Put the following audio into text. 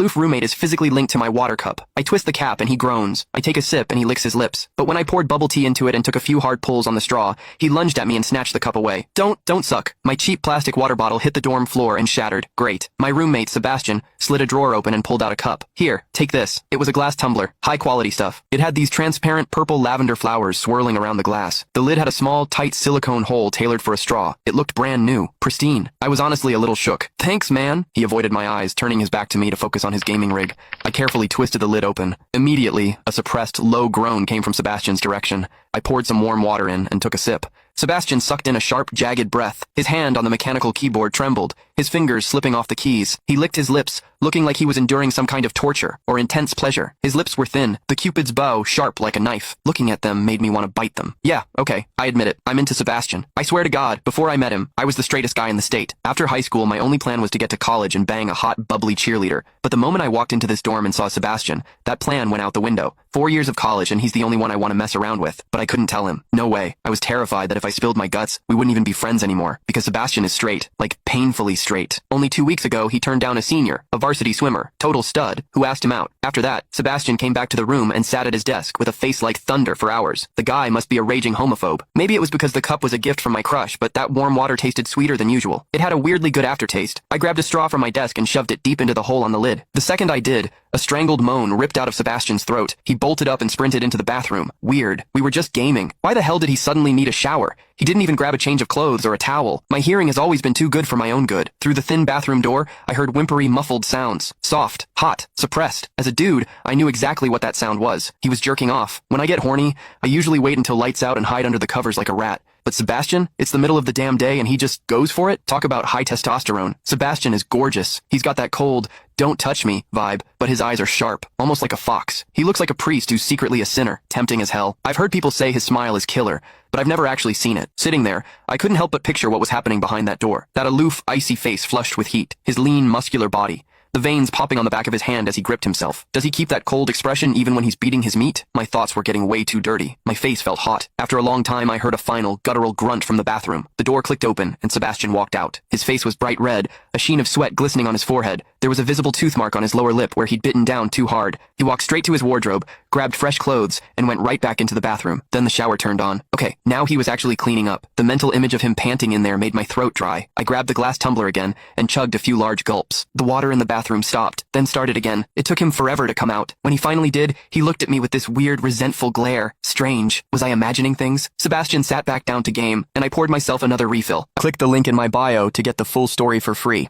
aloof roommate is physically linked to my water cup. I twist the cap and he groans. I take a sip and he licks his lips. But when I poured bubble tea into it and took a few hard pulls on the straw, he lunged at me and snatched the cup away. Don't suck. My cheap plastic water bottle hit the dorm floor and shattered. Great. My roommate, Sebastian, slid a drawer open and pulled out a cup. Here, take this. It was a glass tumbler. High quality stuff. It had these transparent purple lavender flowers swirling around the glass. The lid had a small, tight silicone hole tailored for a straw. It looked brand new. Pristine. I was honestly a little shook. Thanks, man. He avoided my eyes, turning his back to me to focus on his gaming rig. I carefully twisted the lid open. Immediately, a suppressed, low groan came from Sebastian's direction. I poured some warm water in and took a sip. Sebastian sucked in a sharp, jagged breath. His hand on the mechanical keyboard trembled, his fingers slipping off the keys. He licked his lips, looking like he was enduring some kind of torture or intense pleasure. His lips were thin, the Cupid's bow sharp like a knife. Looking at them made me want to bite them. Yeah, okay, I admit it. I'm into Sebastian. I swear to God, before I met him, I was the straightest guy in the state. After high school, my only plan was to get to college and bang a hot, bubbly cheerleader. But the moment I walked into this dorm and saw Sebastian, that plan went out the window. 4 years of college and he's the only one I want to mess around with. But I couldn't tell him. No way. I was terrified that if I spilled my guts, we wouldn't even be friends anymore. Because Sebastian is straight. Like, painfully straight. Only 2 weeks ago, he turned down a senior, a varsity swimmer, total stud, who asked him out. After that, Sebastian came back to the room and sat at his desk with a face like thunder for hours. The guy must be a raging homophobe. Maybe it was because the cup was a gift from my crush, but that warm water tasted sweeter than usual. It had a weirdly good aftertaste. I grabbed a straw from my desk and shoved it deep into the hole on the lid. The second I did, a strangled moan ripped out of Sebastian's throat. He bolted up and sprinted into the bathroom. Weird. We were just gaming. Why the hell did he suddenly need a shower? He didn't even grab a change of clothes or a towel. My hearing has always been too good for my own good. Through the thin bathroom door, I heard whimpery, muffled sounds. Soft, hot, suppressed. As a dude, I knew exactly what that sound was. He was jerking off. When I get horny, I usually wait until lights out and hide under the covers like a rat. But Sebastian, it's the middle of the damn day and he just goes for it? Talk about high testosterone. Sebastian is gorgeous. He's got that cold, don't touch me vibe, but his eyes are sharp, almost like a fox. He looks like a priest who's secretly a sinner, tempting as hell. I've heard people say his smile is killer, but I've never actually seen it. Sitting there, I couldn't help but picture what was happening behind that door. That aloof, icy face flushed with heat, his lean, muscular body. The veins popping on the back of his hand as he gripped himself. Does he keep that cold expression even when he's beating his meat? My thoughts were getting way too dirty. My face felt hot. After a long time, I heard a final, guttural grunt from the bathroom. The door clicked open, and Sebastian walked out. His face was bright red, a sheen of sweat glistening on his forehead. There was a visible tooth mark on his lower lip where he'd bitten down too hard. He walked straight to his wardrobe, grabbed fresh clothes, and went right back into the bathroom. Then the shower turned on. Okay, now he was actually cleaning up. The mental image of him panting in there made my throat dry. I grabbed the glass tumbler again and chugged a few large gulps. The water in the bathroom stopped, then started again. It took him forever to come out. When he finally did, he looked at me with this weird, resentful glare. Strange. Was I imagining things? Sebastian sat back down to game, and I poured myself another refill. Click the link in my bio to get the full story for free.